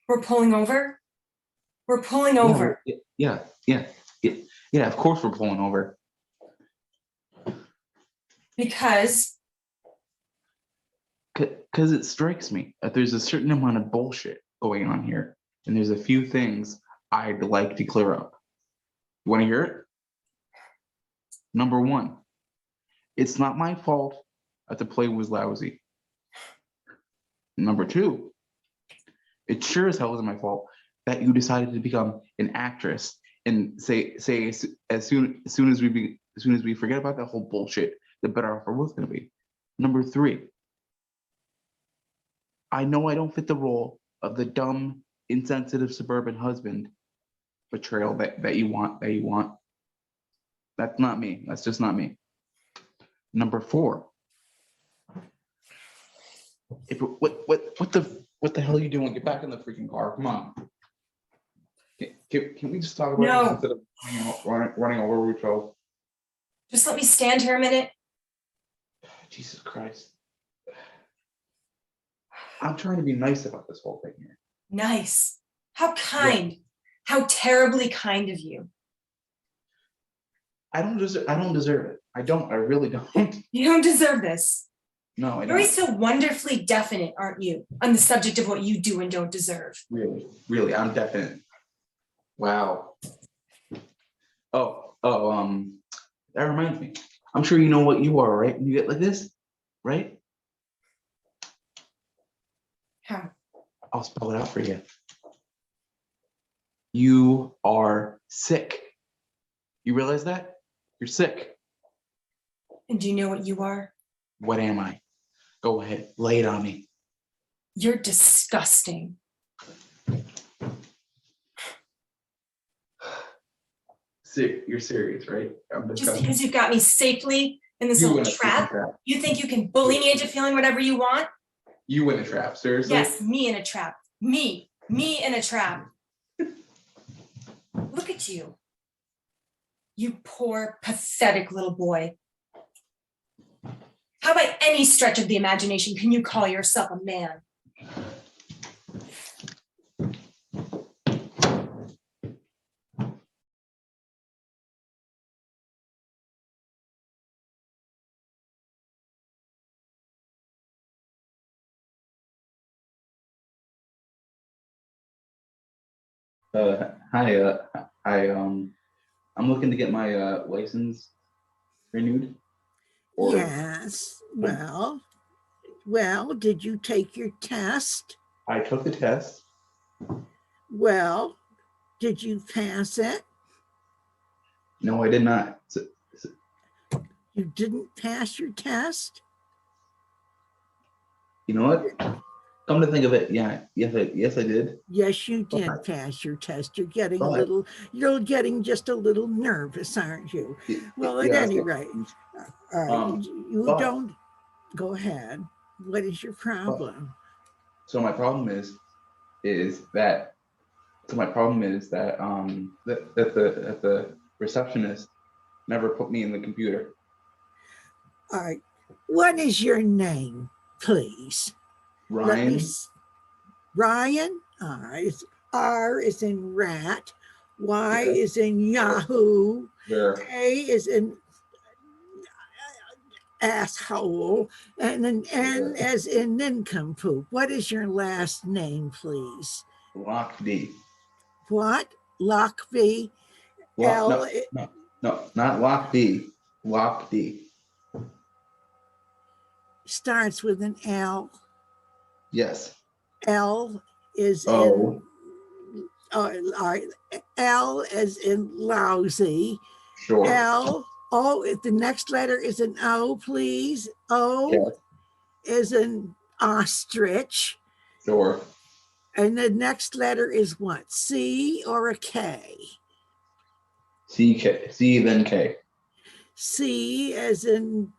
We're pulling over? We're pulling Yeah, over. yeah, of course we're pulling over. Because Because it strikes me that there's a certain amount of bullshit going on here, and there's a few things I'd like to clear up. You want to hear it? Number one, it's not my fault that the play was lousy. Number two, it sure as hell isn't my fault that you decided to become an actress and say as soon as we forget about that whole bullshit, the better off we're both going to be. Number three, I know I don't fit the role of the dumb, insensitive suburban husband betrayal that you want. That's not me. That's just not me. Number four, what the hell are you doing? Get back in the freaking car. Come on. Can we just talk about No. this instead of running over each other? just let me stand here a minute. Jesus Christ. I'm trying to be nice about this whole thing here. Nice. How kind. How terribly kind of you. I don't deserve it. I really don't. You don't deserve this. No, I You're don't. always so wonderfully definite, aren't you, on the subject of what you do and don't deserve. Really, I'm definite. Wow. That reminds me. I'm sure you know what you are, right? When you get like this, right? How? I'll spell it out for you. You are sick. You realize that? You're sick. And do you know what you are? What am I? Go ahead, lay it on me. You're disgusting. You're serious, right? Just because you've got me safely in this little trap, you think you can bully me into feeling whatever you want? You in a trap, seriously? Yes, me in a trap. Me in a trap. Look at you. You poor, pathetic little boy. How by any stretch of the imagination can you call yourself a man? Hi, I'm looking to get my license renewed. Yes. Well, did you take your test? I took the test. Well, did you pass it? No, I did not. You didn't pass your test? You know what? Come to think of it, yes, I did. Yes, you did pass your test. You're getting just a little nervous, aren't you? Well, at any rate, you don't go ahead. What is your problem? So my problem is that the receptionist never put me in the computer. All right. What is your name, please? Ryan. Ryan? All right. It's R is in rat. Y is in Yahoo. Sure. A is in asshole. And then N as in nincompoop. What is your last name, please? Lockby. What? Lockby? No, not Lockby. Lockby. Starts with an L. Yes. L is O. L as in lousy. Sure. L. O, if the next letter is an O, please. O is an ostrich. Sure. And the next letter is what? C or a K? C then K. C as in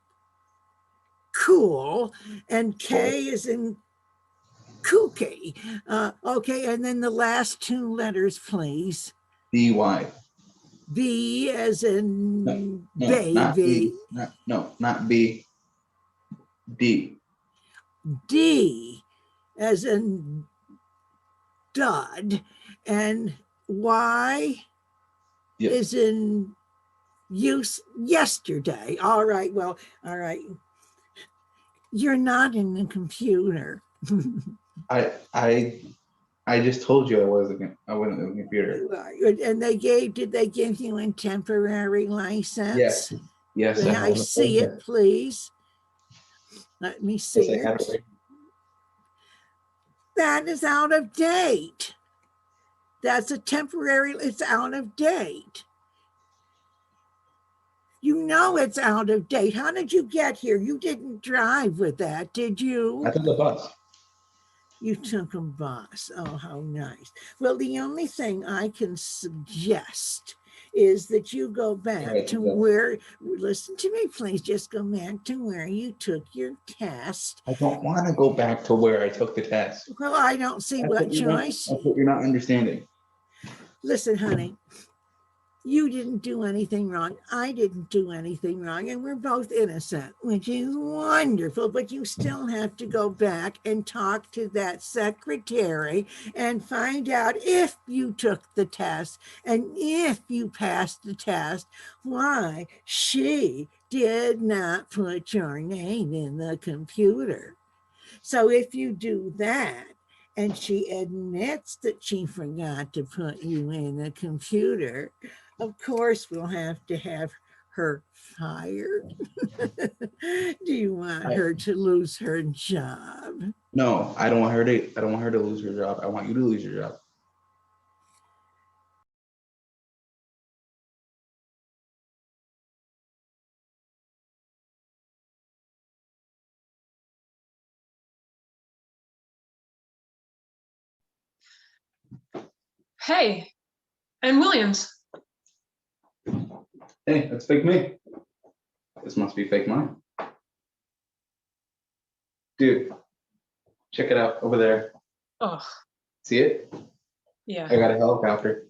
cool, and K is in kooky. Okay, and then the last two letters, please. B-Y. B as in baby. Not B. Not B. D. D as in stud. And why Yeah. is in use yesterday. All right, well, all right. You're not in the computer. I just told you I wasn't in the computer. And did they give you a temporary license? Yes. May I see it, please? Let me see Yes, I have it. it. That is out of date. That's a temporary, it's out of date. You know it's out of date. How did you get here? You didn't drive with that, did you? I took the bus. You took a bus. Oh, how nice. Well, the only thing I can suggest is that you go back to where, listen to me, please, just go back to where you took your test. I don't want to go back to where I took the test. Well, I don't see what choice. That's what you're not understanding. Listen, honey, you didn't do anything wrong. I didn't do anything wrong. And we're both innocent, which is wonderful. But you still have to go back and talk to that secretary and find out if you took the test and if you passed the test, why she did not put your name in the computer. So if you do that, and she admits that she forgot to put you in the computer, of course, we'll have to have her fired. Do you want her to lose her job? No, I don't want her to lose her job. I want you to lose your job. Hey, and Williams. Hey, that's fake me. This must be fake mine. Dude, check it out over there. Oh, See it? yeah. I got a helicopter.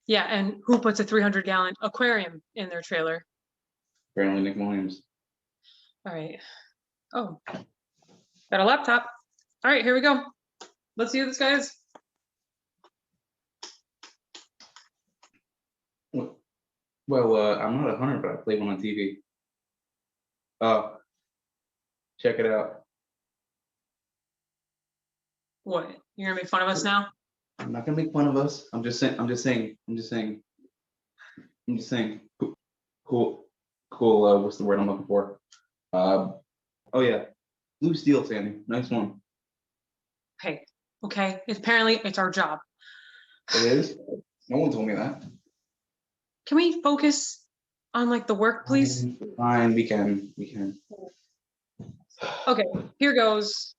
Yeah, and who puts a 300-gallon aquarium in their trailer? Apparently Nick Williams. All right. Oh, got a laptop. All right, here we go. Let's see who this guy is. Well, I'm not a hunter, but I played one on TV. Check it out. What? You're gonna make fun of us now? I'm not gonna make fun of us. I'm just saying. Cool. What's the word I'm looking for? Oh yeah, blue steel, Sandy. Nice one. Hey, okay. Apparently, it's our job. It is. No one told me that. Can we focus on like the work, please? Fine, we can. Okay, here goes.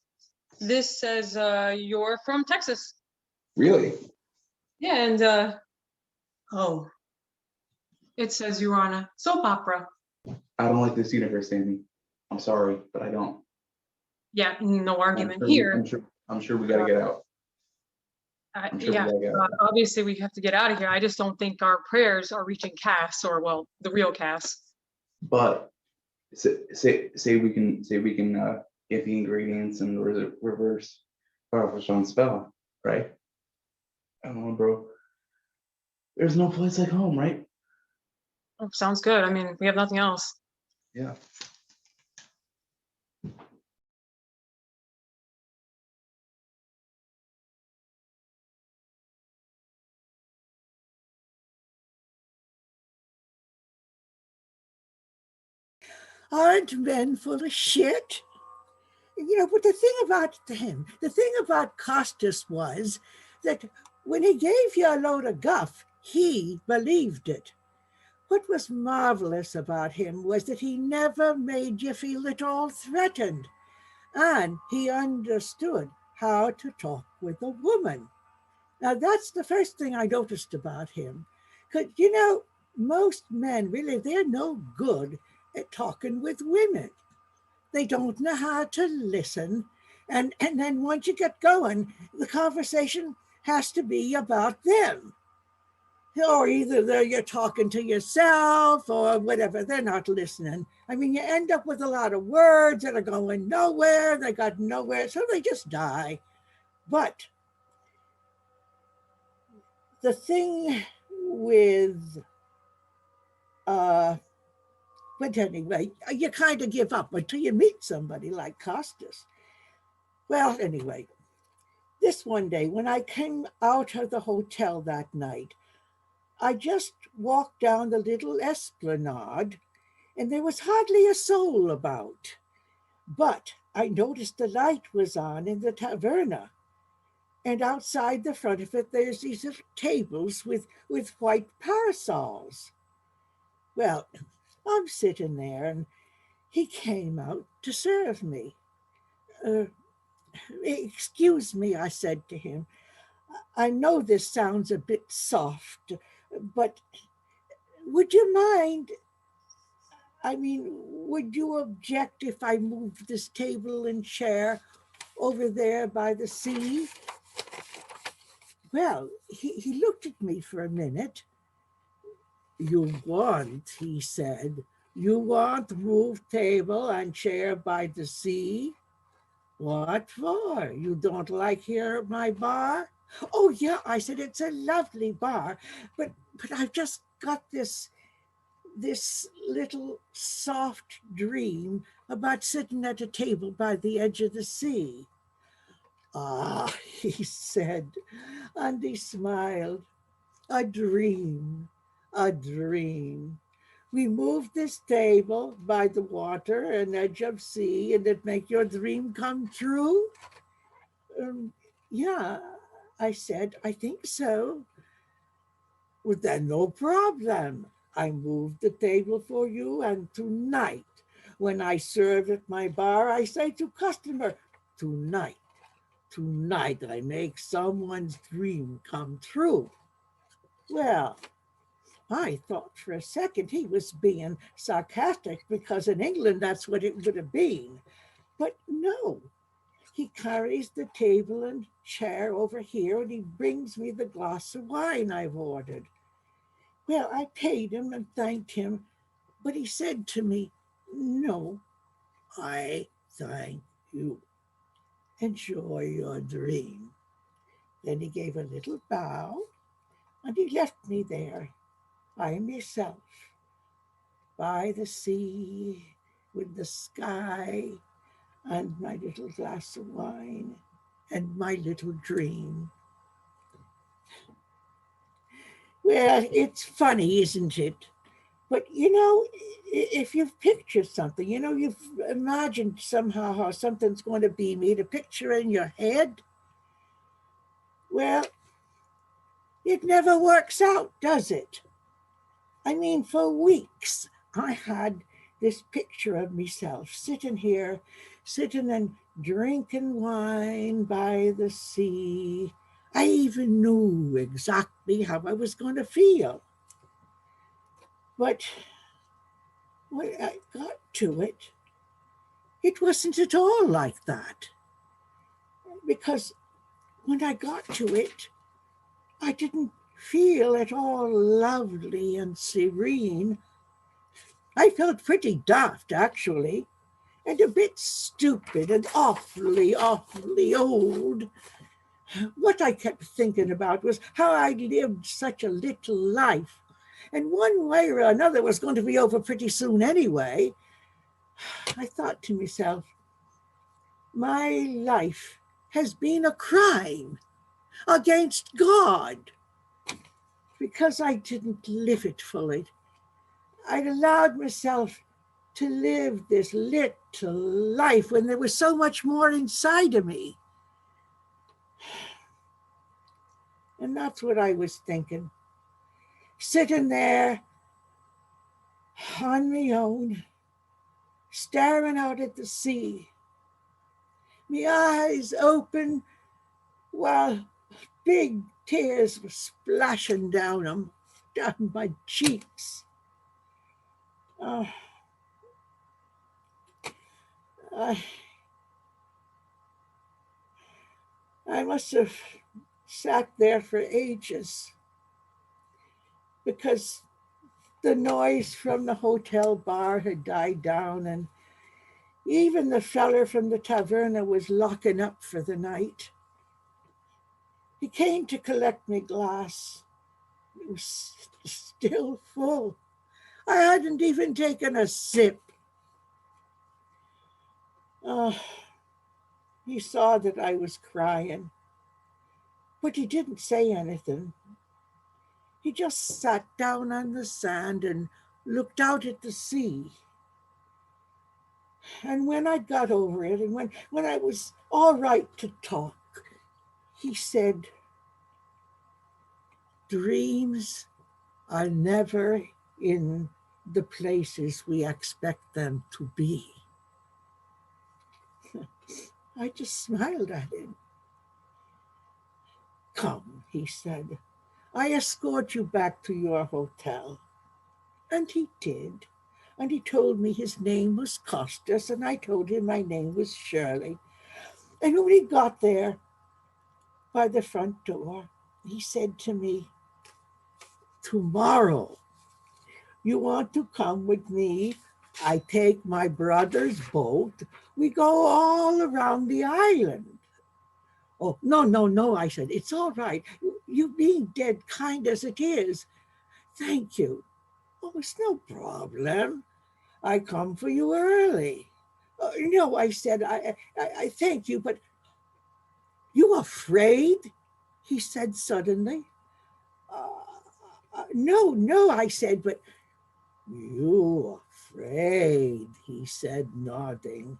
This says you're from Texas. Really? Yeah, and oh, it says you were on a soap opera. I don't like this universe, Sandy. I'm sorry, but I don't. Yeah, no argument here. I'm sure we gotta get out. Yeah, obviously we have to get out of here. I just don't think our prayers are reaching Cass, or well, the real Cass. But say we can get the ingredients and reverse on spell, right? I don't know, bro. There's no place like home, right? Oh, sounds good. I mean, we have nothing else. Yeah. Aren't men full of shit? You know, but the thing about him, the thing about Costas was that when he gave you a load of guff, he believed it. What was marvelous about him was that he never made you feel at all threatened, and he understood how to talk with a woman. Now, that's the first thing I noticed about him. Because, you know, most men, really, they're no good at talking with women. They don't know how to listen. And then once you get going, the conversation has to be about them. Or either you're talking to yourself or whatever, they're not listening. I mean, you end up with a lot of words that are going nowhere, they got nowhere, so they just die. But the thing with, but anyway, you kind of give up until you meet somebody like Costas. Well, anyway, this one day when I came out of the hotel that night, I just walked down the little esplanade and there was hardly a soul about. But I noticed the light was on in the taverna. And outside the front of it, there's these little tables with white parasols. Well, I'm sitting there and he came out to serve me. Excuse me, I said to him. I know this sounds a bit soft, but would you mind? I mean, would you object if I moved this table and chair over there by the sea? Well, he looked at me for a minute. You want, he said, you want move table and chair by the sea? What for? You don't like here at my bar? Oh yeah, I said, it's a lovely bar, but I've just got this little soft dream about sitting at a table by the edge of the sea. Ah, he said, and he smiled. A dream, a dream. We moved this table by the water and edge of sea, and it make your dream come true? Yeah, I said, I think so. Well, then no problem. I moved the table for you, and tonight, when I serve at my bar, I say to customer, tonight I make someone's dream come true. Well, I thought for a second he was being sarcastic because in England that's what it would have been. But no, he carries the table and chair over here and he brings me the glass of wine I've ordered. Well, I paid him and thanked him, but he said to me, no, I thank you. Enjoy your dream. Then he gave a little bow and he left me there by myself, by the sea, with the sky and my little glass of wine and my little dream. Well, it's funny, isn't it? But you know, if you've pictured something, you know, you've imagined somehow how something's going to be made a picture in your head, well, it never works out, does it? I mean, for weeks, I had this picture of myself sitting here, sitting and drinking wine by the sea. I even knew exactly how I was going to feel. But when I got to it, it wasn't at all like that. Because when I got to it, I didn't feel at all lovely and serene. I felt pretty daft, actually, and a bit stupid and awfully old. What I kept thinking about was how I'd lived such a little life, and one way or another was going to be over pretty soon anyway. I thought to myself, my life has been a crime against God because I didn't live it fully. I'd allowed myself to live this little life when there was so much more inside of me. And that's what I was thinking. Sitting there on my own, staring out at the sea, my eyes open while big tears were splashing down my cheeks. I must have sat there for ages because the noise from the hotel bar had died down and even the feller from the taverna was locking up for the night. He came to collect me glass It was still full. I hadn't even taken a sip. He saw that I was crying, but he didn't say anything. He just sat down on the sand and looked out at the sea. And when I got over it, and when I was all right to talk, he said, dreams are never in the places we expect them to be. I just smiled at him. Come, he said, I escort you back to your hotel. And he did. And he told me his name was Costas, and I told him my name was Shirley. And when he got there by the front door, he said to me, tomorrow, you want to come with me? I take my brother's boat. We go all around the island. Oh, no, I said, it's all right. You being dead kind as it is. Thank you. Oh, it's no problem. I come for you early. No, I said, I thank you, but you afraid? He said suddenly. No, I said, but you afraid, he said, nodding.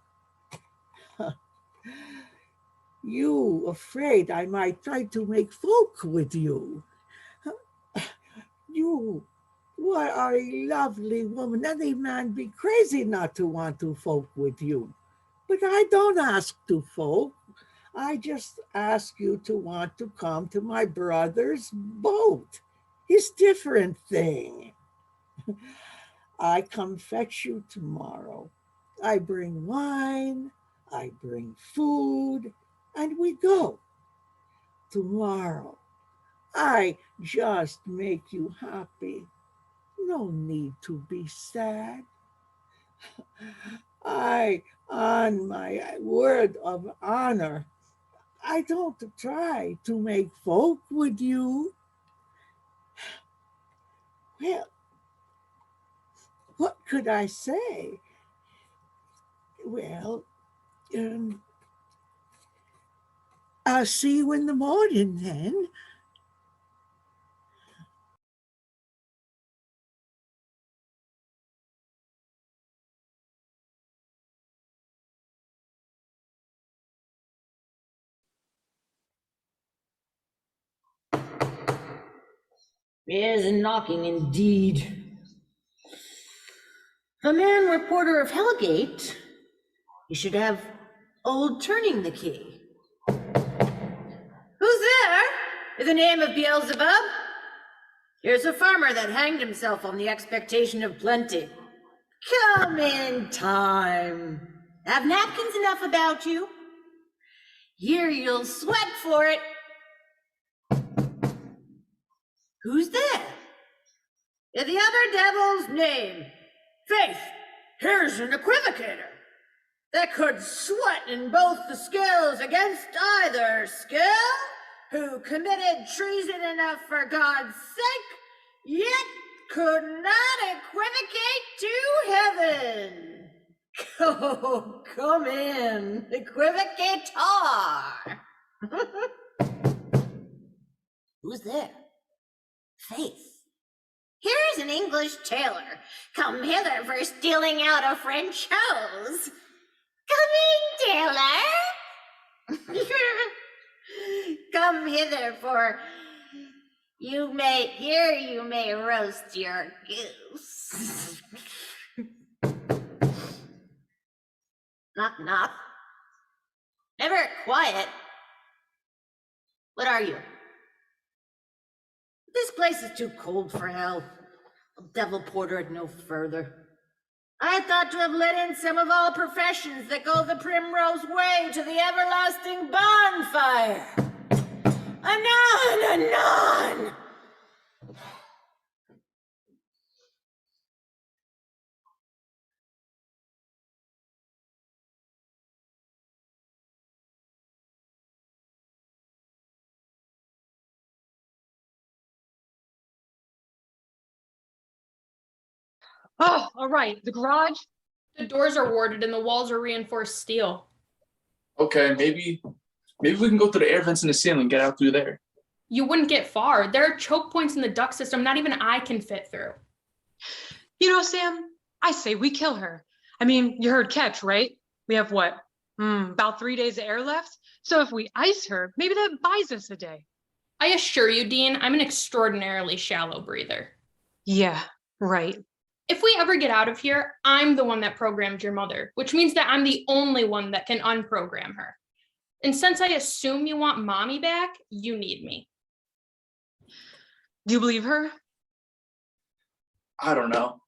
You afraid I might try to make folk with you. You are a lovely woman. Any man be crazy not to want to folk with you. But I don't ask to folk. I just ask you to want to come to my brother's boat. It's different thing. I come fetch you tomorrow. I bring wine, I bring food, and we go. Tomorrow, I just make you happy. No need to be sad. On my word of honor, I don't try to make folk with you. Well, what could I say? Well, I'll see you in the morning then. There's a knocking indeed. A man reporter of Hellgate. You should have old turning the key. Who's there? In the name of Beelzebub? Here's a farmer that hanged himself on the expectation of plenty. Come in time. Have napkins enough about you? Here you'll sweat for it. Who's there? In the other devil's name. Faith, here's an equivocator that could sweat in both the scales against either skill, who committed treason enough for God's sake, yet could not equivocate to heaven. Oh, come in, equivocator. Who's there? Faith. Here's an English tailor, come hither for stealing out a French hose. Come in, tailor. Come hither, for you may roast your goose. Knock, knock. Never quiet. What are you? This place is too cold for hell. I'll devil porter it no further. I thought to have let in some of all professions that go the primrose way to the everlasting bonfire. Anon, anon! Oh, all right. The garage? The doors are warded and the walls are reinforced steel. Okay, maybe we can go through the air vents in the ceiling and get out through there. You wouldn't get far. There are choke points in the duct system not even I can fit through. You know, Sam, I say we kill her. I mean, you heard Ketch, right? We have what? About 3 days of air left? So if we ice her, maybe that buys us a day. I assure you, Dean, I'm an extraordinarily shallow breather. Yeah, right. If we ever get out of here, I'm the one that programmed your mother, which means that I'm the only one that can unprogram her. And since I assume you want mommy back, you need me. Do you believe her? I don't know.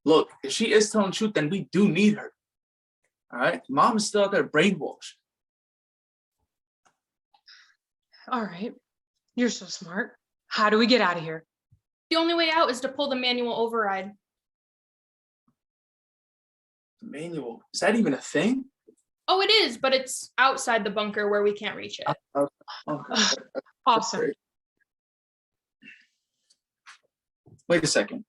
Look, if she is telling the truth, then we do need her. All right? Mom is still out there brainwashed. All right. You're so smart. How do we get out of here? The only way out is to pull the manual override. The manual, is that even a thing? Oh, it is, but it's outside the bunker where we can't reach it. Okay. Awesome. Wait a second.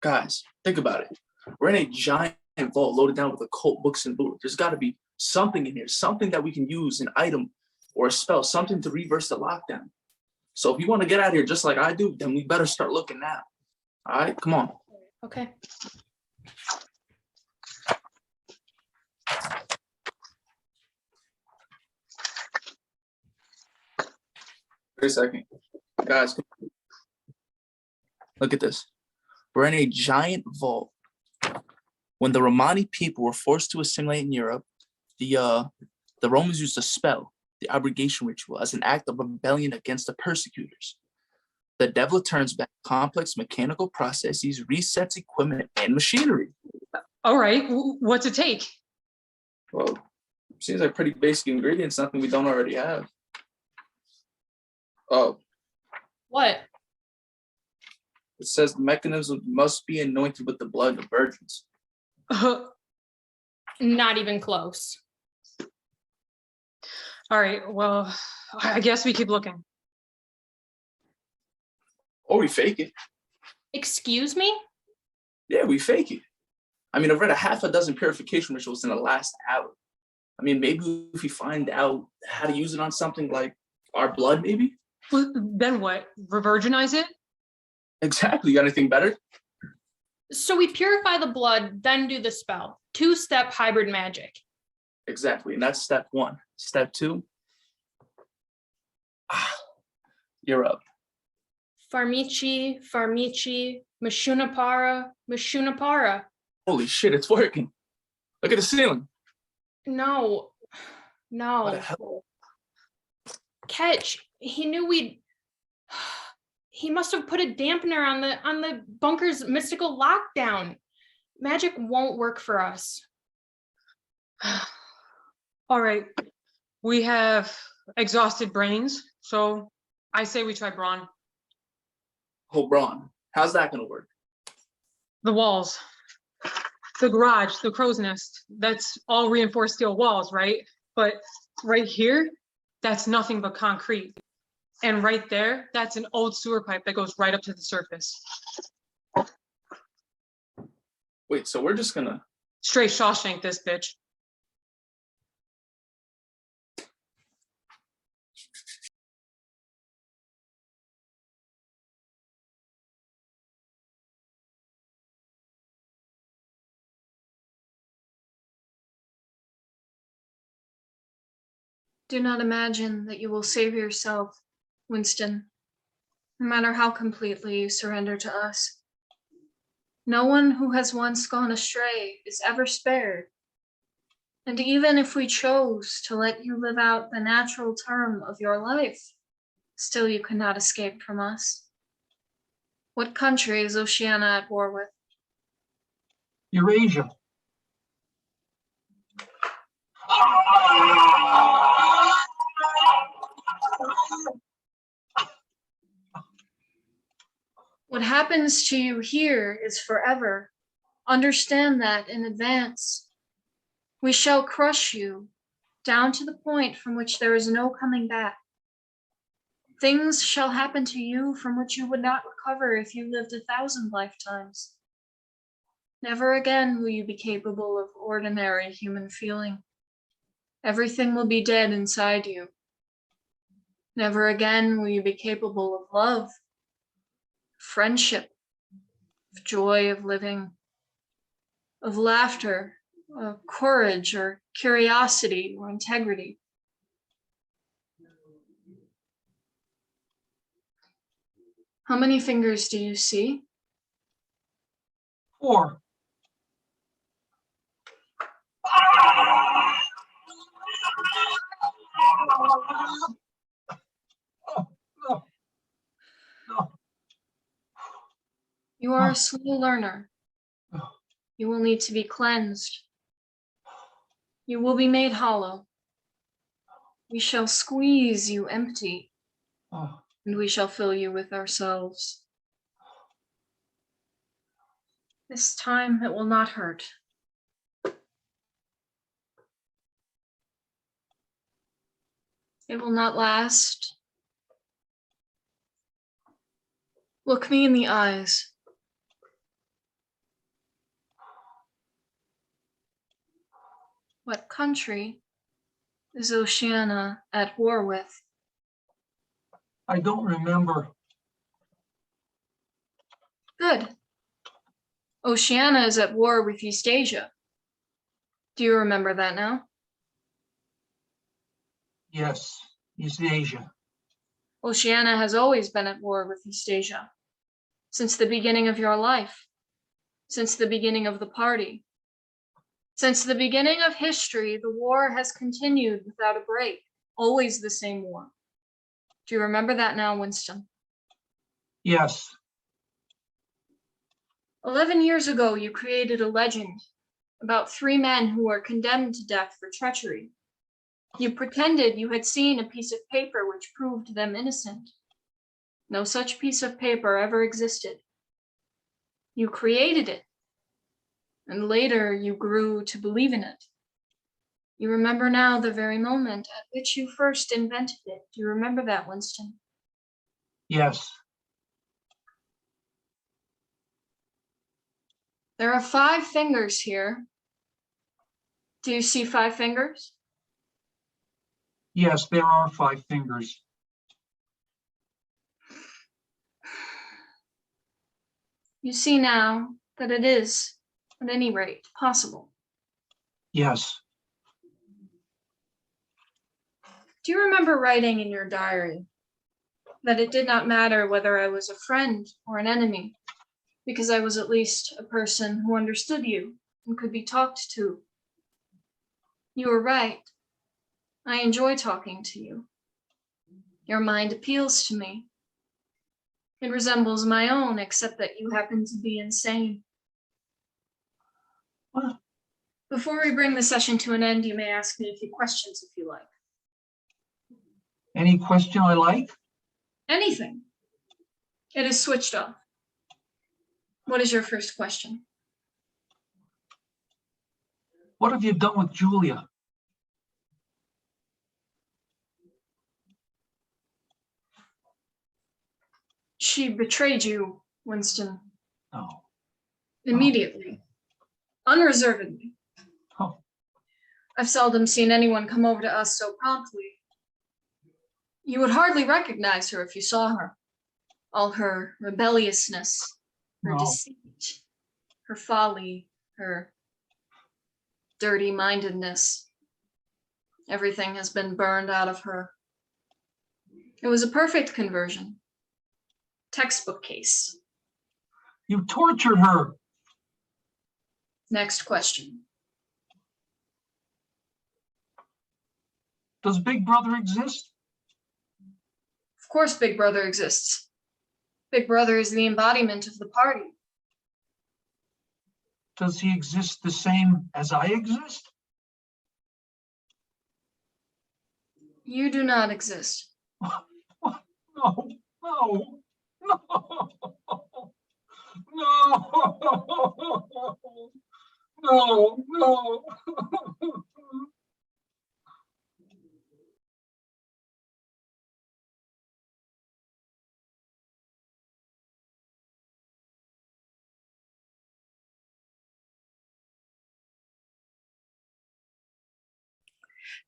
Guys, think about it. We're in a giant vault loaded down with occult books and loot. There's got to be something in here, something that we can use, an item or a spell, something to reverse the lockdown. So if you want to get out of here just like I do, then we better start looking now. All right, come on. Okay. Wait a second. Guys, look at this. We're in a giant vault. When the Romani people were forced to assimilate in Europe, the Romans used a spell, the abrogation ritual, as an act of rebellion against the persecutors. The devil turns back complex mechanical processes, resets equipment and machinery. All right. What's it take? Well, seems like pretty basic ingredients, nothing we don't already have. Oh, What? it says the mechanism must be anointed with the blood of virgins. Not even close. All right. Well, I guess we keep looking. Or we fake it. Excuse me? Yeah, we fake it. I mean, I've read a half a dozen purification rituals in the last hour. I mean, maybe if we find out how to use it on something like our blood, maybe? Well, then what? Revirginize it? Exactly. You got anything better? So we purify the blood, then do the spell. 2-step hybrid magic. Exactly. And that's step one. Step two. You're up. Farmici, Mashunapara. Holy shit, it's working. Look at the ceiling. No. What the hell? Ketch, he knew he must have put a dampener on the bunker's mystical lockdown. Magic won't work for us. All right. We have exhausted brains, so I say we try brawn. Oh, Braun, how's that gonna work? The walls, the garage, the crow's nest, that's all reinforced steel walls, right? But right here, that's nothing but concrete. And right there, that's an old sewer pipe that goes right up to the surface. Wait, so we're just gonna... Straight Shawshank this bitch. Do not imagine that you will save yourself, Winston, no matter how completely you surrender to us. No one who has once gone astray is ever spared. And even if we chose to let you live out the natural term of your life, still you cannot escape from us. What country is Oceania at war with? Eurasia. What happens to you here is forever. Understand that in advance. We shall crush you down to the point from which there is no coming back. Things shall happen to you from which you would not recover if you lived 1,000 lifetimes. Never again will you be capable of ordinary human feeling. Everything will be dead inside you. Never again will you be capable of love, friendship, of joy of living, of laughter, of courage or curiosity or integrity. How many fingers do you see? 4. No. You are a slow learner. You will need to be cleansed. You will be made hollow. We shall squeeze you empty, and we shall fill you with ourselves. This time it will not hurt. It will not last. Look me in the eyes. What country is Oceania at war with? I don't remember. Good. Oceania is at war with East Asia. Do you remember that now? Yes, East Asia. Oceania has always been at war with East Asia. Since the beginning of your life. Since the beginning of the party. Since the beginning of history, the war has continued without a break. Always the same war. Do you remember that now, Winston? Yes. 11 years ago, you created a legend about 3 men who were condemned to death for treachery. You pretended you had seen a piece of paper which proved them innocent. No such piece of paper ever existed. You created it, and later you grew to believe in it. You remember now the very moment at which you first invented it. Do you remember that, Winston? Yes. There are 5 fingers here. Do you see 5 fingers? Yes, there are 5 fingers. You see now that it is, at any rate, possible. Yes. Do you remember writing in your diary that it did not matter whether I was a friend or an enemy, because I was at least a person who understood you and could be talked to? You were right. I enjoy talking to you. Your mind appeals to me. It resembles my own, except that you happen to be insane. What? Before we bring the session to an end, you may ask me a few questions if you like. Any question I like? Anything. It is switched off. What is your first question? What have you done with Julia? She betrayed you, Winston. No. Immediately. Unreservedly. Oh. I've seldom seen anyone come over to us so promptly. You would hardly recognize her if you saw her. All her rebelliousness, her No. deceit, her folly, her dirty-mindedness. Everything has been burned out of her. It was a perfect conversion. Textbook case. You tortured her. Next question. Does Big Brother exist? Of course Big Brother exists. Big Brother is the embodiment of the party. Does he exist the same as I exist? You do not exist. No, no, no, no, no, no.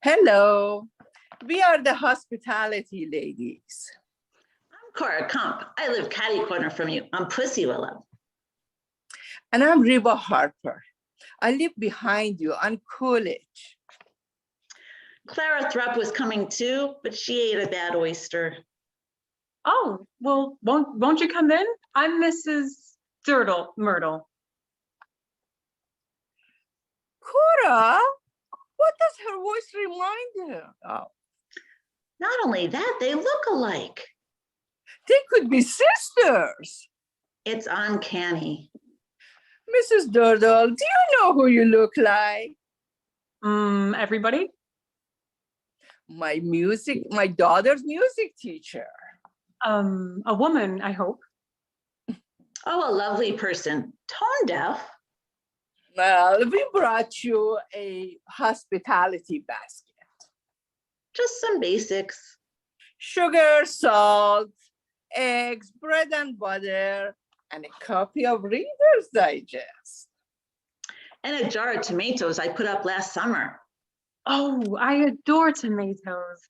Hello, we are the hospitality ladies. I'm Cora Kump. I live catty corner from you on Pussy Willow. And I'm Reba Harper. I live behind you on Coolidge. Clara Thrupp was coming too, but she ate a bad oyster. Oh, well, won't you come in? I'm Mrs. Myrtle. Cora, what does her voice remind you of? Not only that, they look alike. They could be sisters. It's uncanny. Mrs. Durdle, do you know who you look like? Everybody? My daughter's music teacher. A woman, I hope. Oh, a lovely person. Tone deaf. Well, we brought you a hospitality basket. Just some basics. Sugar, salt, eggs, bread and butter, and a copy of Reader's Digest. And a jar of tomatoes I put up last summer. Oh, I adore tomatoes.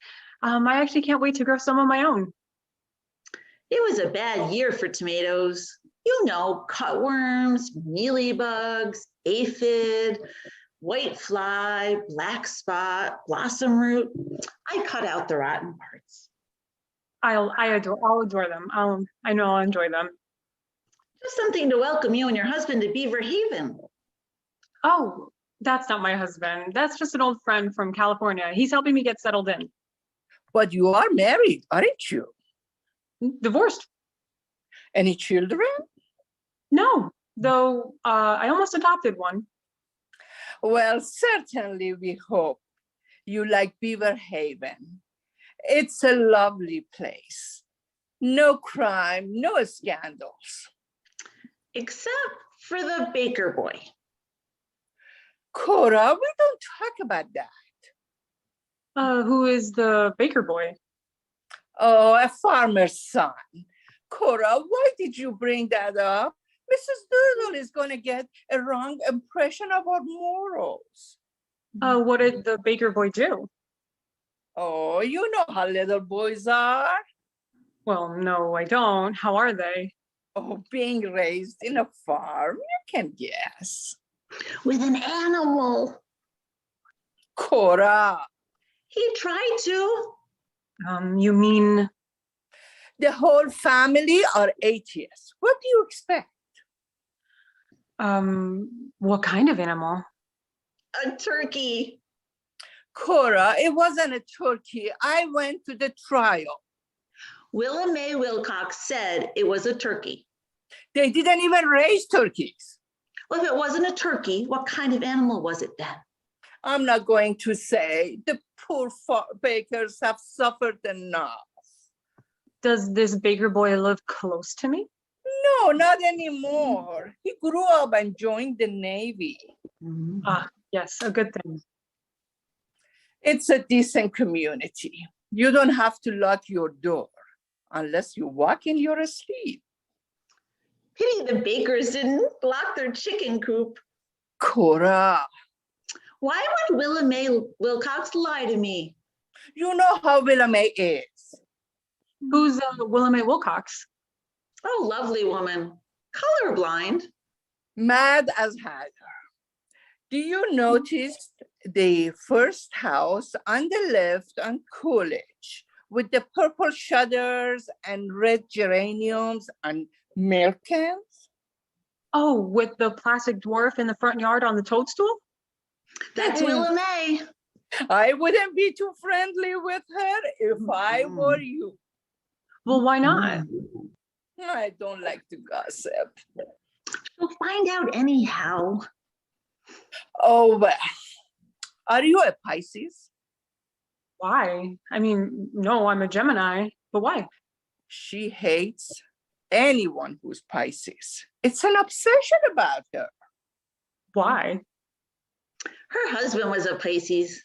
I actually can't wait to grow some of my own. It was a bad year for tomatoes. You know, cutworms, mealybugs, aphid, white fly, black spot, blossom root. I cut out the rotten parts. I'll adore them. I know I'll enjoy them. Just something to welcome you and your husband to Beaver Haven. Oh, that's not my husband. That's just an old friend from California. He's helping me get settled in. But you are married, aren't you? Divorced. Any children? No, though I almost adopted one. Well, certainly we hope you like Beaver Haven. It's a lovely place. No crime, no scandals. Except for the baker boy. Cora, we don't talk about that. Who is the baker boy? Oh, a farmer's son. Cora, why did you bring that up? Mrs. Doodle is going to get a wrong impression of our morals. What did the baker boy do? Oh, you know how little boys are. Well, no, I don't. How are they? Oh, being raised in a farm, you can guess. With an animal. Cora. He tried to. You mean? The whole family are atheists. What do you expect? What kind of animal? A turkey. Cora, it wasn't a turkey. I went to the trial. Willa Mae Wilcox said it was a turkey. They didn't even raise turkeys. Well, if it wasn't a turkey, what kind of animal was it then? I'm not going to say. The poor bakers have suffered enough. Does this baker boy live close to me? No, not anymore. He grew up and joined the Navy. Ah, yes, a good thing. It's a decent community. You don't have to lock your door unless you walk in your sleep. Pity the bakers didn't lock their chicken coop. Cora. Why would Willa Mae Wilcox lie to me? You know how Willa Mae is. Who's Willa Mae Wilcox? Oh, lovely woman. Colorblind. Mad as hatter. Do you notice the first house on the left on Coolidge with the purple shutters and red geraniums and milk cans? Oh, with the plastic dwarf in the front yard on the toadstool? That's Willa Mae. I wouldn't be too friendly with her if I were you. Well, why not? I don't like to gossip. We'll find out anyhow. Oh, well. Are you a Pisces? Why? I mean, no, I'm a Gemini, but why? She hates anyone who's Pisces. It's an obsession about her. Why? Her husband was a Pisces.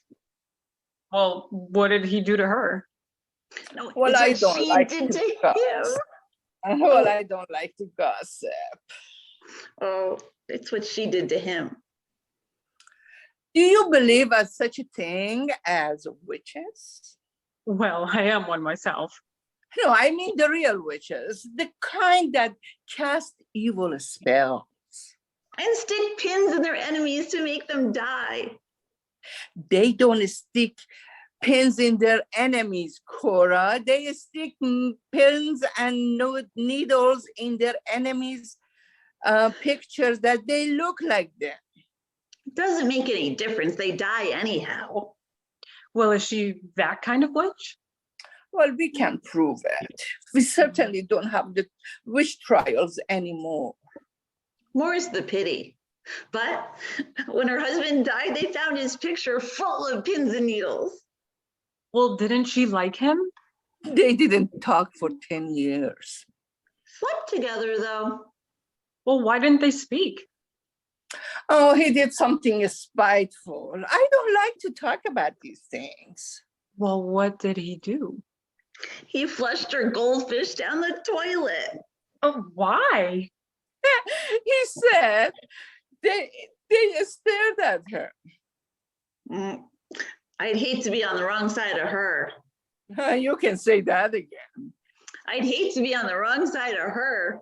Well, what did he do to her? No, Well, I don't she like did to to gossip. him. Well, I don't like to gossip. Oh, it's what she did to him. Do you believe at such a thing as witches? Well, I am one myself. No, I mean the real witches, the kind that cast evil spells. And stick pins in their enemies to make them die. They don't stick pins in their enemies, Cora. They stick pins and needles in their enemies' pictures that they look like them. It doesn't make any difference. They die anyhow. Well, is she that kind of witch? Well, we can't prove it. We certainly don't have the witch trials anymore. More's the pity. But when her husband died, they found his picture full of pins and needles. Well, didn't she like him? They didn't talk for 10 years. Slept together, though. Well, why didn't they speak? Oh, he did something spiteful. I don't like to talk about these things. Well, what did he do? He flushed her goldfish down the toilet. Oh, why? He said they stared at her. I'd hate to be on the wrong side of her. You can say that again. I'd hate to be on the wrong side of her.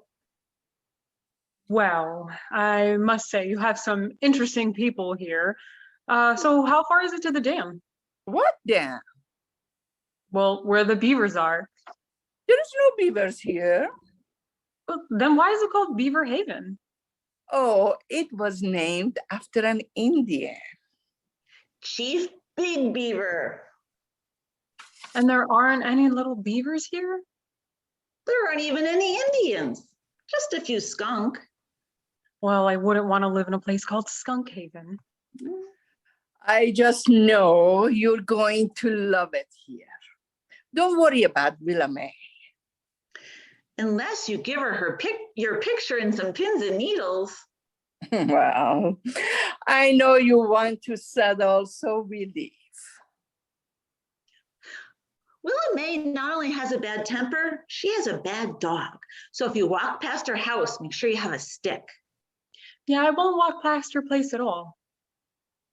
Well, I must say you have some interesting people here. So how far is it to the dam? What dam? Well, where the beavers are. There's no beavers here. Well, then why is it called Beaver Haven? Oh, it was named after an Indian. Chief Big Beaver. And there aren't any little beavers here? There aren't even any Indians. Just a few skunk. Well, I wouldn't want to live in a place called Skunk Haven. I just know you're going to love it here. Don't worry about Willa May. Unless you give her your picture and some pins and needles. Well, I know you want to settle, so we leave. Willa May not only has a bad temper, she has a bad dog. So if you walk past her house, make sure you have a stick. Yeah, I won't walk past her place at all.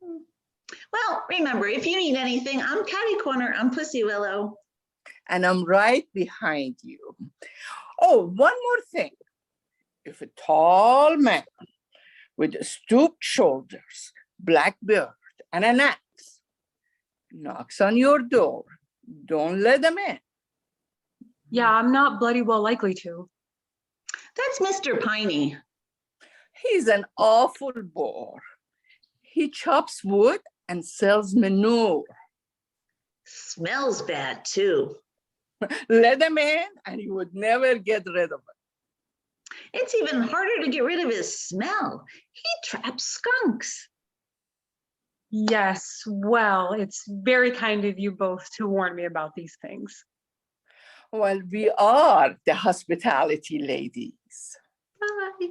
Well, remember, if you need anything, I'm Catty Corner, I'm Pussy Willow. And I'm right behind you. Oh, one more thing. If a tall man with stooped shoulders, black beard, and an axe knocks on your door, don't let them in. Yeah, I'm not bloody well likely to. That's Mr. Piney. He's an awful bore. He chops wood and sells manure. Smells bad, too. Let him in and you would never get rid of it. It's even harder to get rid of his smell. He traps skunks. Yes, well, it's very kind of you both to warn me about these things. Well, we are the hospitality ladies. Bye.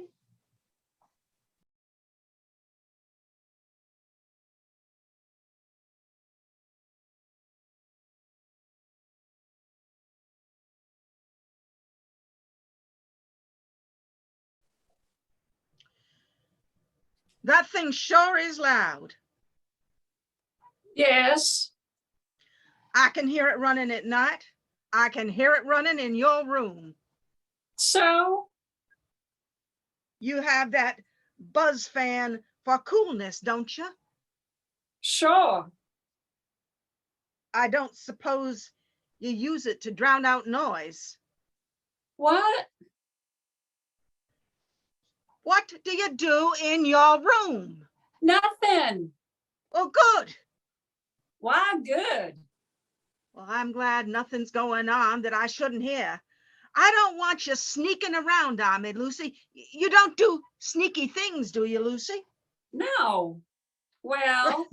That thing sure is loud. Yes. I can hear it running at night. I can hear it running in your room. So? You have that buzz fan for coolness, don't you? Sure. I don't suppose you use it to drown out noise. What? What do you do in your room? Nothing. Well, good. Why good? Well, I'm glad nothing's going on that I shouldn't hear. I don't want you sneaking around on me, Lucy. You don't do sneaky things, do you, Lucy? No. Well,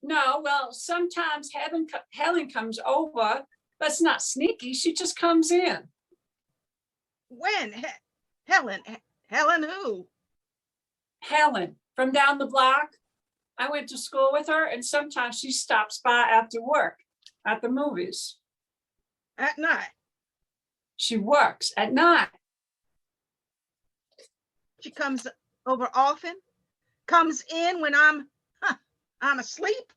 no, well, sometimes Helen comes over, but it's not sneaky. She just comes in. When? Helen? Helen who? Helen from down the block. I went to school with her, and sometimes she stops by after work at the movies. At night? She works at night. She comes over often? Comes in when I'm I'm asleep?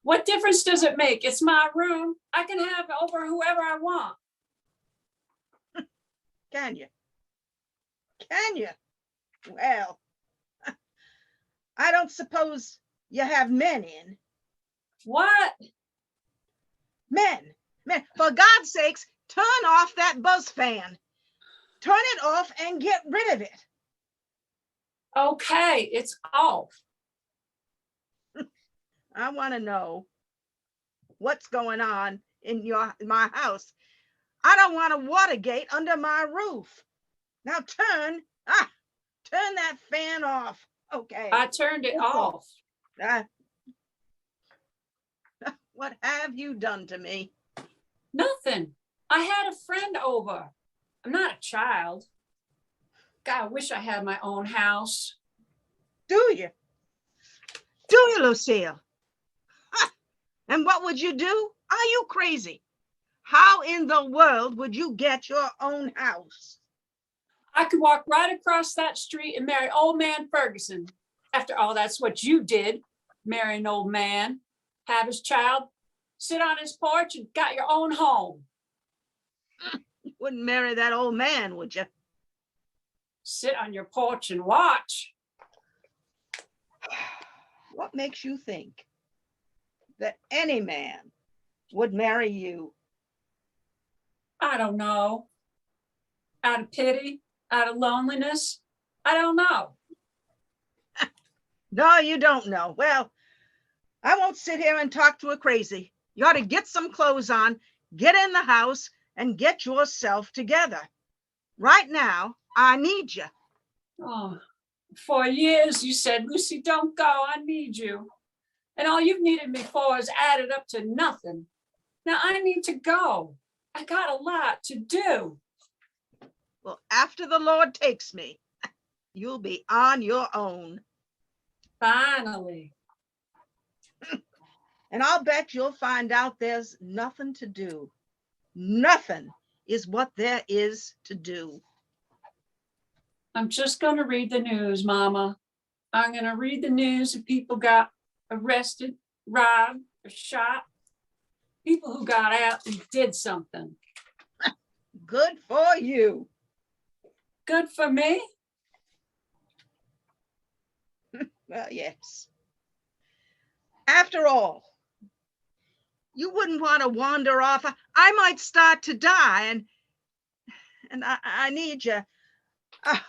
What difference does it make? It's my room. I can have over whoever I want. Can you? Can you? Well, I don't suppose you have men in. What? Men. For God's sakes, turn off that buzz fan. Turn it off and get rid of it. Okay, it's off. I want to know what's going on in my house. I don't want a Watergate under my roof. Now turn that fan off. Okay. I turned it off. What have you done to me? Nothing. I had a friend over. I'm not a child. God, I wish I had my own house. Do you? Do you, Lucille? And what would you do? Are you crazy? How in the world would you get your own house? I could walk right across that street and marry old man Ferguson. After all, that's what you did. Marry an old man, have his child, sit on his porch and got your own home. You wouldn't marry that old man, would you? Sit on your porch and watch. What makes you think that any man would marry you? I don't know. Out of pity, out of loneliness. I don't know. No, you don't know. Well, I won't sit here and talk to a crazy. You ought to get some clothes on, get in the house, and get yourself together. Right now, I need you. Oh, for years you said, Lucy, don't go. I need you. And all you've needed me for is added up to nothing. Now I need to go. I got a lot to do. Well, after the Lord takes me, you'll be on your own. Finally. And I'll bet you'll find out there's nothing to do. Nothing is what there is to do. I'm just going to read the news, Mama. I'm going to read the news of people got arrested, robbed, or shot. People who got out and did something. Good for you. Good for me? Well, yes. After all, you wouldn't want to wander off. I might start to die, and I need you.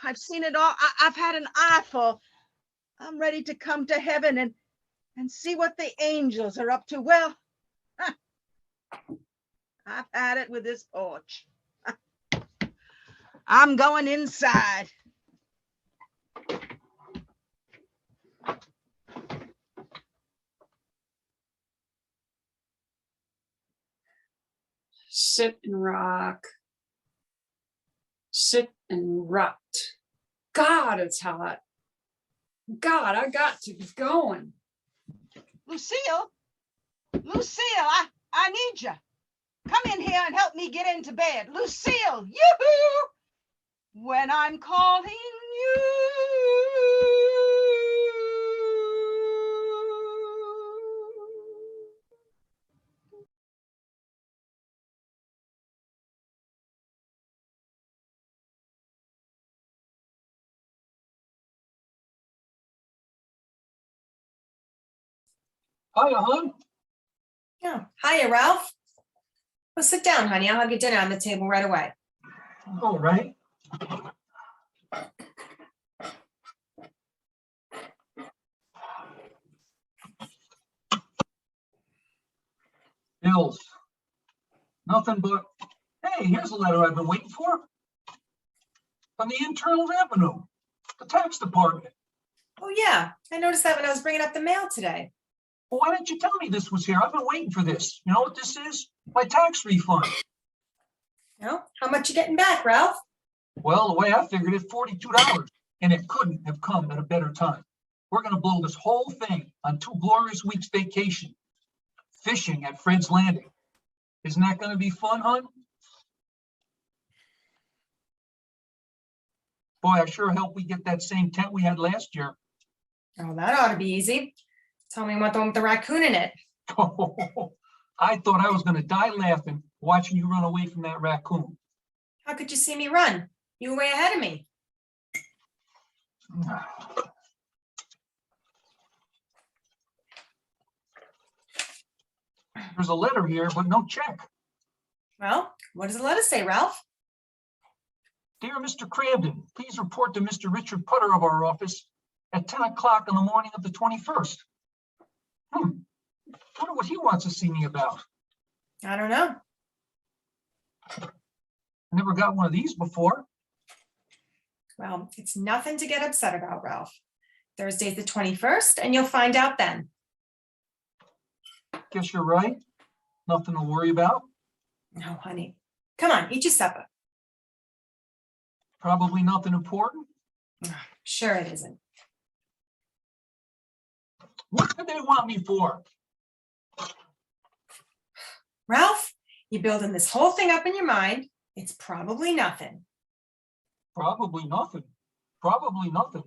I've seen it all. I've had an eyeful. I'm ready to come to heaven and see what the angels are up to. Well, I've had it with this porch. I'm going inside. Sit and rock. Sit and rot. God, it's hot. God, I got to be going. Lucille, I need you. Come in here and help me get into bed. Lucille, yoo-hoo! When I'm calling you. Hiya, hon. Yeah. Hiya, Ralph. Well, sit down, honey. I'll have your dinner on the table right away. All right. Bills. Nothing but, hey, here's a letter I've been waiting for. From the Internal Revenue, the tax department. Oh, yeah. I noticed that when I was bringing up the mail today. Well, why didn't you tell me this was here? I've been waiting for this. You know what this is? My tax refund. No? How much you getting back, Ralph? Well, the way I figured it, $42. And it couldn't have come at a better time. We're going to blow this whole thing on 2 glorious weeks vacation. Fishing at Fred's Landing. Isn't that going to be fun, hon? Boy, I sure hope we get that same tent we had last year. Oh, that ought to be easy. Tell me what the one with the raccoon in it. I thought I was gonna die laughing watching you run away from that raccoon. How could you see me run? You were way ahead of me. There's a letter here, but no check. Well, what does the letter say, Ralph? Dear Mr. Crabden, please report to Mr. Richard Putter of our office at 10 o'clock on the morning of the 21st. Wonder what he wants to see me about. I don't know. Never got one of these before. Well, it's nothing to get upset about, Ralph. Thursday's the 21st, and you'll find out then. Guess you're right. Nothing to worry about. No, honey. Come on, eat your supper. Probably nothing important. Sure it isn't. What do they want me for? Ralph, you're building this whole thing up in your mind. It's probably nothing. Probably nothing. Probably nothing.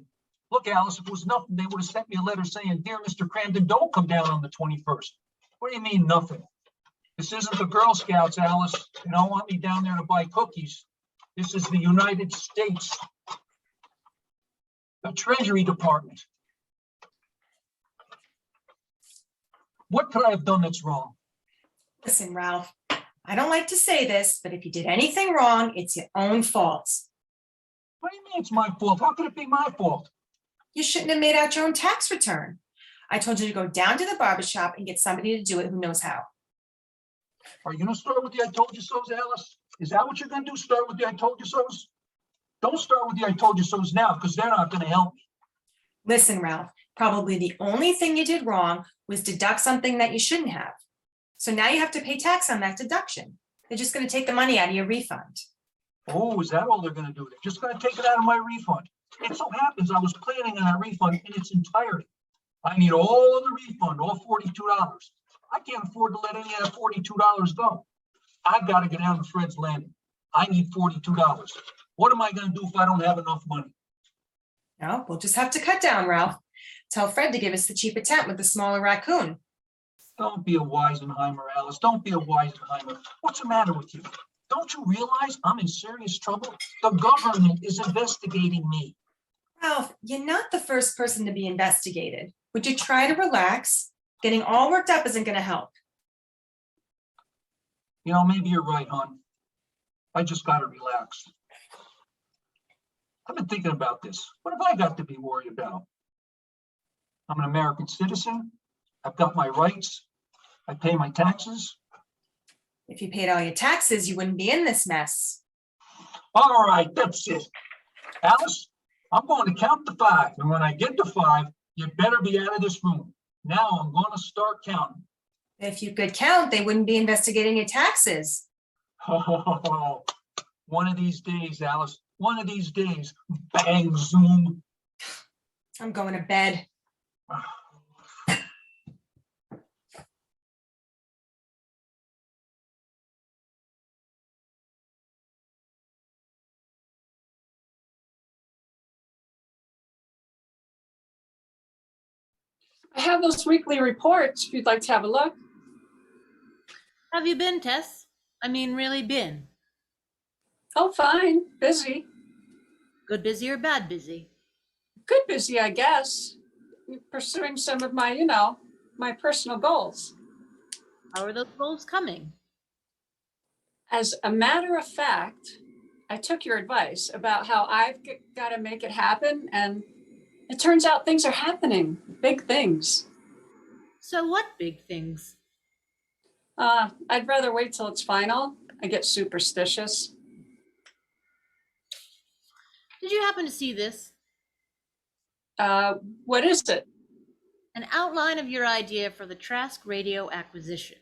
Look, Alice, if it was nothing, they would have sent me a letter saying, Dear Mr. Crandon, don't come down on the 21st. What do you mean nothing? This isn't the Girl Scouts, Alice. They don't want me down there to buy cookies. This is the United States, the Treasury Department. What could I have done that's wrong? Listen, Ralph, I don't like to say this, but if you did anything wrong, it's your own fault. What do you mean it's my fault? How could it be my fault? You shouldn't have made out your own tax return. I told you to go down to the barber shop and get somebody to do it who knows how. Are you going to start with the I told you so's, Alice? Is that what you're going to do? Start with the I told you so's? Don't start with the I told you so's now, because they're not going to help me. Listen, Ralph, probably the only thing you did wrong was deduct something that you shouldn't have. So now you have to pay tax on that deduction. They're just going to take the money out of your refund. Oh, is that all they're going to do? They're just going to take it out of my refund. It so happens I was planning on that refund in its entirety. I need all of the refund, all $42. I can't afford to let any of that $42 go. I've got to get down to Fred's Landing. I need $42. What am I going to do if I don't have enough money? No, we'll just have to cut down, Ralph. Tell Fred to give us the cheaper tent with the smaller raccoon. Don't be a Weisenheimer, Alice. Don't be a Weisenheimer. What's the matter with you? Don't you realize I'm in serious trouble? The government is investigating me. Ralph, you're not the first person to be investigated. Would you try to relax? Getting all worked up isn't going to help. You know, maybe you're right, hon. I just got to relax. I've been thinking about this. What have I got to be worried about? I'm an American citizen. I've got my rights. I pay my taxes. If you paid all your taxes, you wouldn't be in this mess. All right, that's it. Alice, I'm going to count to 5. And when I get to 5, you better be out of this room. Now I'm going to start counting. If you could count, they wouldn't be investigating your taxes. Oh, one of these days, Alice, one of these days, bang, zoom. I'm going to bed. I have those weekly reports if you'd like to have a look. Have you been, Tess? I mean, really been? Oh, fine. Busy. Good busy or bad busy? Good busy, I guess. Pursuing some of my, my personal goals. How are those goals coming? As a matter of fact, I took your advice about how I've got to make it happen, and it turns out things are happening, big things. So what big things? I'd rather wait till it's final. I get superstitious. Did you happen to see this? What is it? An outline of your idea for the Trask radio acquisition.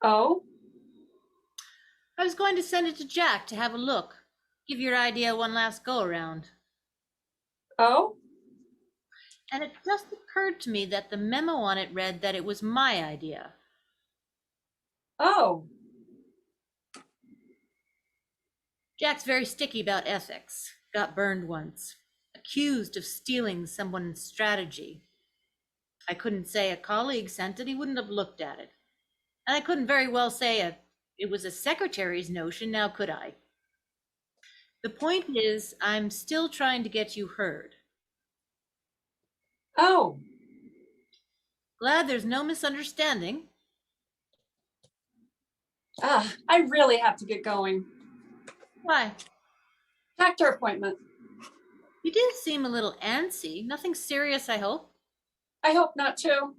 Oh? I was going to send it to Jack to have a look. Give your idea one last go around. Oh? And it just occurred to me that the memo on it read that it was my idea. Oh. Jack's very sticky about ethics. Got burned once. Accused of stealing someone's strategy. I couldn't say a colleague sent it, he wouldn't have looked at it. And I couldn't very well say it was a secretary's notion, now could I? The point is, I'm still trying to get you heard. Oh, Glad there's no misunderstanding. I really have to get going. Why? Doctor appointment. You do seem a little antsy. Nothing serious, I hope. I hope not too.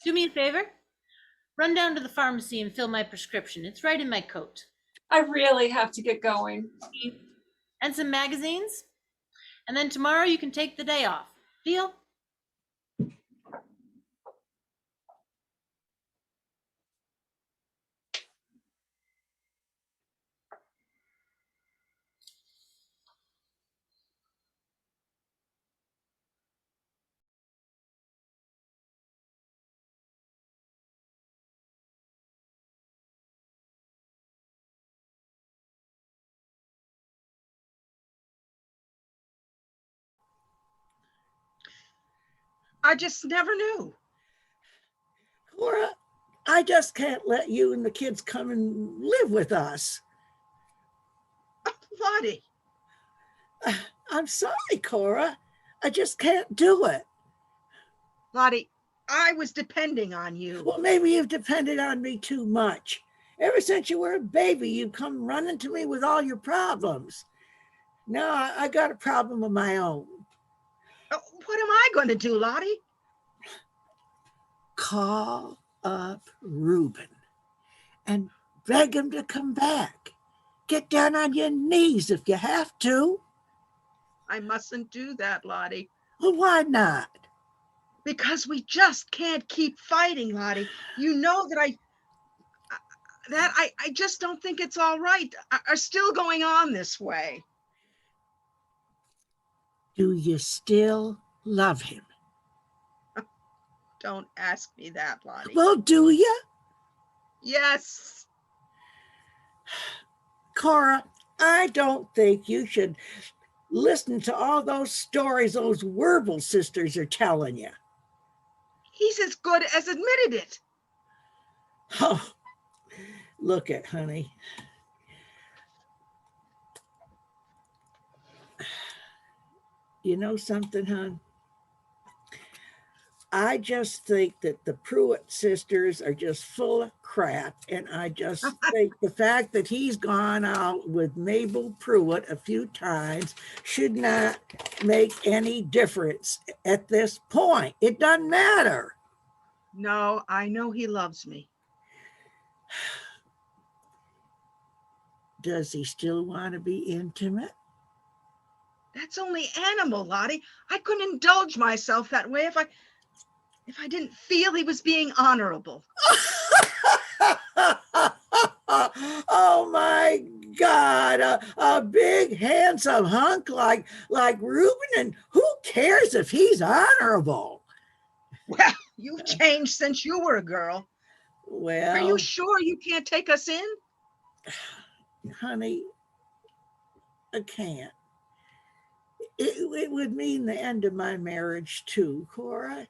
Do me a favor. Run down to the pharmacy and fill my prescription. It's right in my coat. I really have to get going. And some magazines. And then tomorrow you can take the day off. Deal? I just never knew. Cora, I just can't let you and the kids come and live with us. Lottie. I'm sorry, Cora. I just can't do it. Lottie, I was depending on you. Well, maybe you've depended on me too much. Ever since you were a baby, you've come running to me with all your problems. Now I got a problem of my own. What am I going to do, Lottie? Call up Reuben and beg him to come back. Get down on your knees if you have to. I mustn't do that, Lottie. Well, why not? Because we just can't keep fighting, Lottie. You know that I just don't think it's all right. Are still going on this way. Do you still love him? Don't ask me that, Lottie. Well, do you? Yes. Cora, I don't think you should listen to all those stories those Werble sisters are telling you. He's as good as admitted it. Oh, look at honey. You know something, hon? I just think that the Pruitt sisters are just full of crap. And I just think the fact that he's gone out with Mabel Pruitt a few times should not make any difference at this point. It doesn't matter. No, I know he loves me. Does he still want to be intimate? That's only animal, Lottie. I couldn't indulge myself that way if I didn't feel he was being honorable. Oh my God, a big handsome hunk like Reuben, and who cares if he's honorable? Well, you've changed since you were a girl. Well, are you sure you can't take us in? Honey, I can't. It would mean the end of my marriage too, Cora.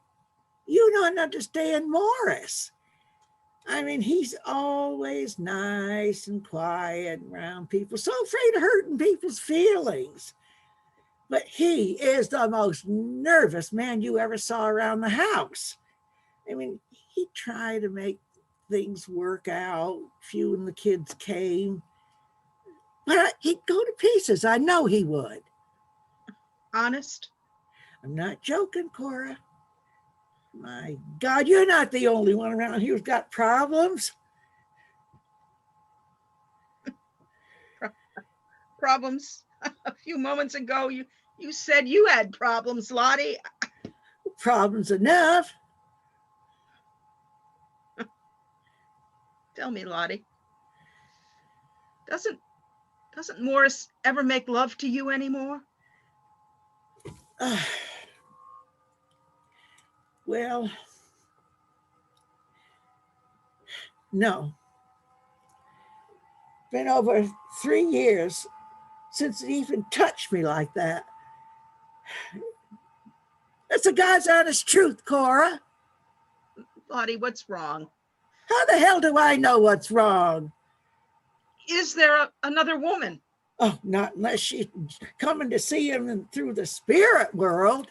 You don't understand Morris. I mean, he's always nice and quiet around people, so afraid of hurting people's feelings. But he is the most nervous man you ever saw around the house. I mean, he tried to make things work out. Few and the kids came. But he'd go to pieces. I know he would. Honest? I'm not joking, Cora. My God, you're not the only one around here who's got problems. Problems? A few moments ago, you said you had problems, Lottie. Problems enough. Tell me, Lottie. Doesn't Morris ever make love to you anymore? Well, no. been over 3 years since it even touched me like that. That's the God's honest truth, Cora. Lottie, what's wrong? How the hell do I know what's wrong? Is there another woman? Oh, not unless she's coming to see him through the spirit world.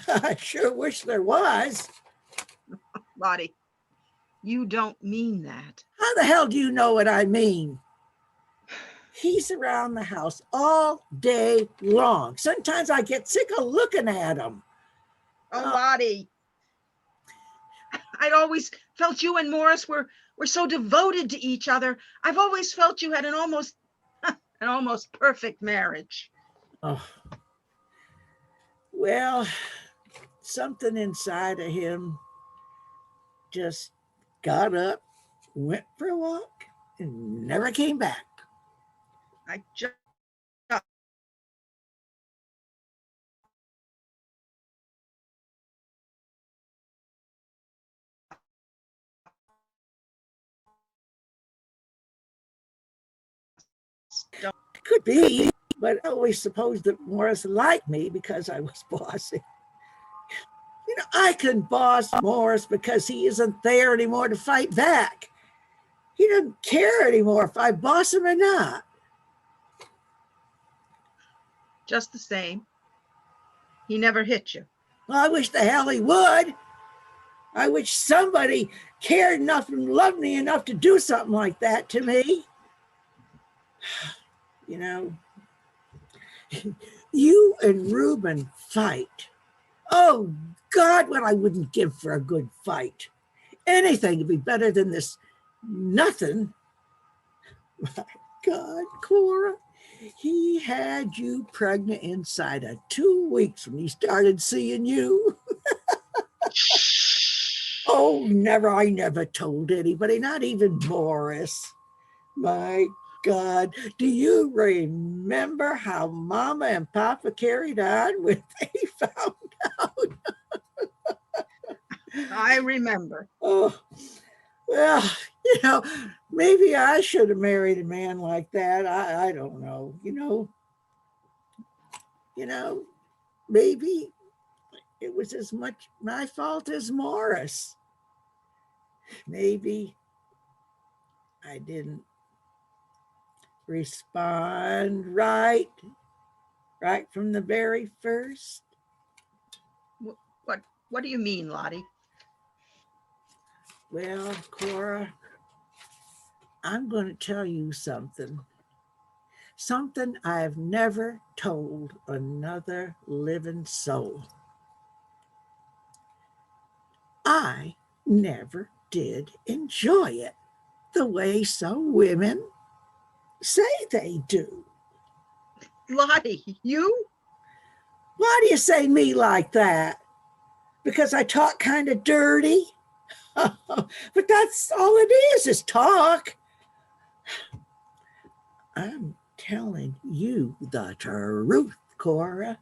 I sure wish there was. Lottie, you don't mean that. How the hell do you know what I mean? He's around the house all day long. Sometimes I get sick of looking at him. Oh, Lottie, I'd always felt you and Morris were so devoted to each other. I've always felt you had an almost perfect marriage. Oh, well, something inside of him just got up, went for a walk, and never came back. I just Could be, but I always supposed that Morris liked me because I was bossy. You know, I can boss Morris because he isn't there anymore to fight back. He doesn't care anymore if I boss him or not. just the same. He never hit you. Well, I wish the hell he would. I wish somebody cared enough and loved me enough to do something like that to me. You know, you and Reuben fight. Oh, God, what I wouldn't give for a good fight. Anything to be better than this nothing. My God, Cora, he had you pregnant inside of 2 weeks when he started seeing you. Oh, I never told anybody, not even Morris. My God, do you remember how Mama and Papa carried on when they found out? I remember. Oh, well, you know, maybe I should have married a man like that. I don't know, maybe it was as much my fault as Morris. Maybe I didn't respond right from the very first. What do you mean, Lottie? Well, Cora, I'm going to tell you something I've never told another living soul. I never did enjoy it the way some women say they do. Lottie, you? Why do you say me like that? Because I talk kind of dirty? But that's all it is talk. I'm telling you the truth, Cora.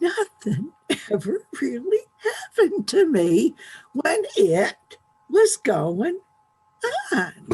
Nothing ever really happened to me when it was going on.